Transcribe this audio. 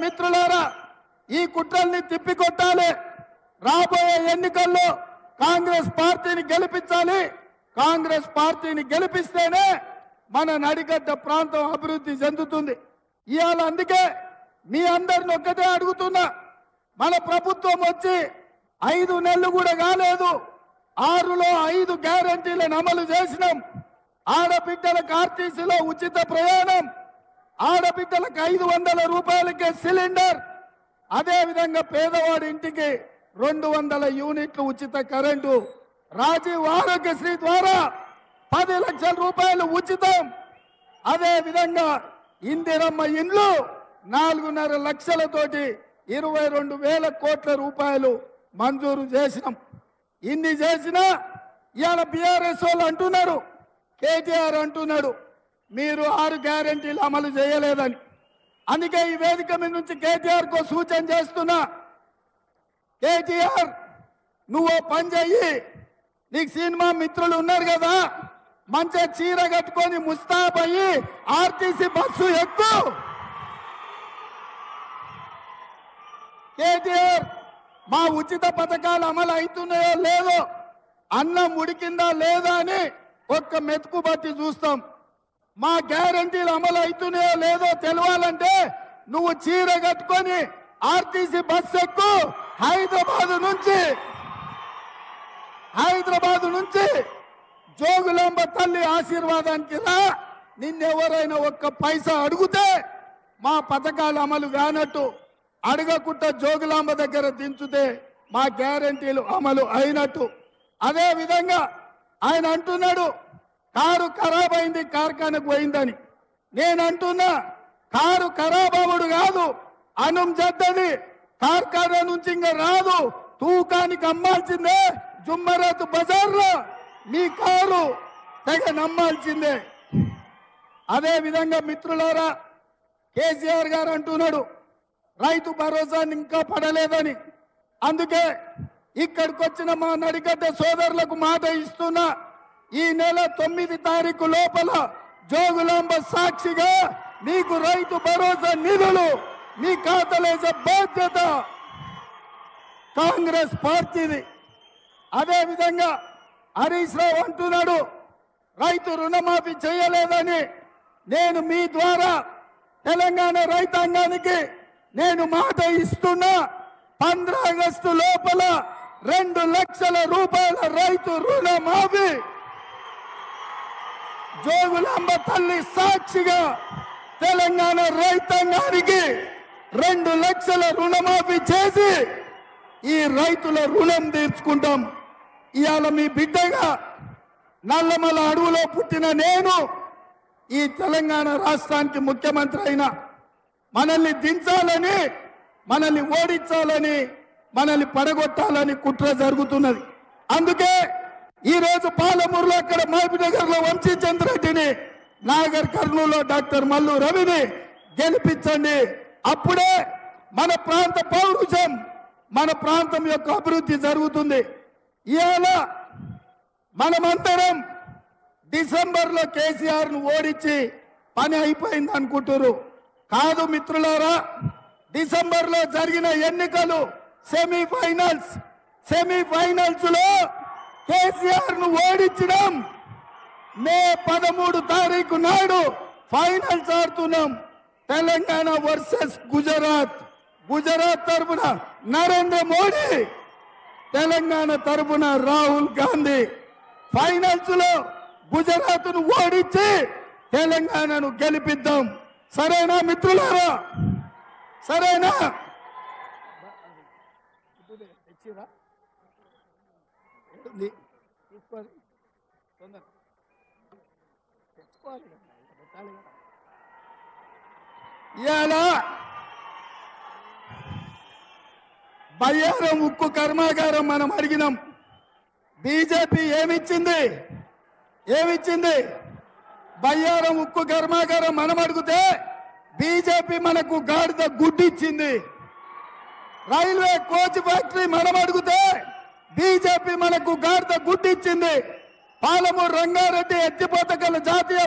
మిత్రులారా ఈ కుట్రల్ని తిప్పికొట్టాలి. రాబోయే ఎన్నికల్లో కాంగ్రెస్ పార్టీని గెలిపించాలి. కాంగ్రెస్ పార్టీని గెలిపిస్తేనే మన నడిగడ్డ ప్రాంతం అభివృద్ధి చెందుతుంది. ఇవాళ అందుకే మీ అందరిని ఒక్కటే అడుగుతున్నా, మన ప్రభుత్వం వచ్చి 5 నెలలు కూడా కాలేదు. 6లో 5 గ్యారంటీలను అమలు చేసినాం. ఆడబిడ్డలకు ఆర్టీసీలో ఉచిత ప్రయాణం, ఆడబిడ్డలకు 500 రూపాయలకే సిలిండర్, అదేవిధంగా పేదవాడి ఇంటికి 200 యూనిట్లు ఉచిత కరెంటు, రాజీవ్ ఆరోగ్యశ్రీ ద్వారా 10 లక్షల రూపాయలు ఉచితం, అదేవిధంగా ఇందిరమ్మ ఇండ్లు 4.5 లక్షలతోటి 22,000 కోట్ల రూపాయలు మంజూరు చేసినాం. ఇన్ని చేసినా ఇవాళ బీఆర్ఎస్ వాళ్ళు అంటున్నారు, కేటీఆర్ అంటున్నాడు మీరు 6 గ్యారెంటీలు అమలు చేయలేదని. అందుకే ఈ వేదిక మీద నుంచి కేటీఆర్ కో సూచన చేస్తున్నా, కేటీఆర్ నువ్వు పని చెయ్యి, నీకు సినిమా మిత్రులు ఉన్నారు కదా, మంచిగా చీర కట్టుకొని ముస్తాబయ్యి ఆర్టీసీ బస్సు ఎక్కు. కేటీఆర్ మా ఉచిత పథకాలు అమలు అవుతున్నాయో లేదో, అన్నం ఉడికిందా లేదా అని ఒక్క మెతుకు బట్టి చూస్తాం. మా గ్యారంటీలు అమలు అవుతున్నాయో లేదో తెలియాలంటే నువ్వు చీర కట్టుకొని ఆర్టీసీ బస్సు ఎక్కు. హైదరాబాద్ నుంచి జోగులాంబ తల్లి ఆశీర్వాదానికి రా. నిన్నెవరైనా ఒక్క పైసా అడిగితే మా పథకాలు అమలు కానట్టు, అడగకుండా జోగులాంబ దగ్గర దించుతే మా గ్యారంటీలు అమలు అయినట్టు. అదే విధంగా ఆయన అంటున్నాడు కారు ఖరాబ్ అయింది కార్ఖానకు పోయిందని. నేను అంటున్నా కారు ఖరాబ్ అవ్వడు కాదు, అన్నం జద్దది కార్ఖానా నుంచి ఇంకా రాదు, తూకానికి అమ్మాల్సిందే. జుమ్మరాత్ బజార్లో మీ కారు తెగ నమ్మాల్సిందే. అదే విధంగా మిత్రులారా, కేసీఆర్ గారు అంటున్నాడు రైతు భరోసా ఇంకా పడలేదని. అందుకే ఇక్కడికి వచ్చిన మా నడిగడ్డ సోదరులకు మాట ఇస్తున్నా, ఈ నెల 9 తారీఖు లోపల జోగులాంబ సాక్షిగా మీకు రైతు భరోసా నిధులు మీ ఖాతాలేసే బాధ్యత కాంగ్రెస్ పార్టీది. అదే విధంగా హరీష్ రావు అంటున్నాడు రైతు రుణమాఫీ చేయలేదని. నేను మీ ద్వారా తెలంగాణ రైతాంగానికి నేను మాట ఇస్తున్నా, 15 ఆగస్టు లోపల 2 లక్షల రూపాయల రైతు రుణమాఫీ జోగులాంబ తల్లి సాక్షిగా తెలంగాణ రైతాంగానికి 2 లక్షల రుణమాఫీ చేసి ఈ రైతుల రుణం తీర్చుకుంటాం. ఇవాళ మీ బిడ్డగా నల్లమల అడవులో పుట్టిన నేను ఈ తెలంగాణ రాష్ట్రానికి ముఖ్యమంత్రి అయినా, మనల్ని దించాలని, మనల్ని ఓడించాలని, మనల్ని పడగొట్టాలని కుట్ర జరుగుతున్నది. అందుకే ఈ రోజు పాలమూరులో అక్కడ మహబూబ్నగర్ లో వంశీచంద్రెడ్డిని, నాగర్ కర్నూలులో డాక్టర్ మల్లు రవిని గెలిపించండి. అప్పుడే మన ప్రాంత పౌరుషం, మన ప్రాంతం యొక్క అభివృద్ధి జరుగుతుంది. ఇవాళ మనమందరం డిసెంబర్లో కేసీఆర్ ను ఓడించి పని అయిపోయింది అనుకుంటారు. కాదు మిత్రులారా, డిసెంబర్లో జరిగిన ఎన్నికలు సెమీఫైనల్స్ లో కేసీఆర్ ను ఓడించడం. మే 13 తారీఖు నాడు ఫైనల్స్ ఆడుతున్నాం. తెలంగాణ వర్సెస్ గుజరాత్ తరఫున నరేంద్ర మోడీ, తెలంగాణ తరఫున రాహుల్ గాంధీ. ఫైనల్స్ లో గుజరాత్ ను ఓడించి తెలంగాణను గెలిపిద్దాం. సరేనా మిత్రులారా? సరేనా? ఇవాళ బయ్యారం ఉక్కు కర్మాగారం మనం అడిగినాం. బీజేపీ ఏమిచ్చింది? బయ్యారం ఉక్కు కర్మాగారం మనం అడిగితే బీజేపీ మనకు గాడిద గుడ్డిచ్చింది. రైల్వే కోచ్ ఫ్యాక్టరీ మనం అడిగితే బీజేపీ మనకు గాడిద గుడ్డిచ్చింది. పాలమూరు రంగారెడ్డి ఎత్తిపోతకల జాతీయ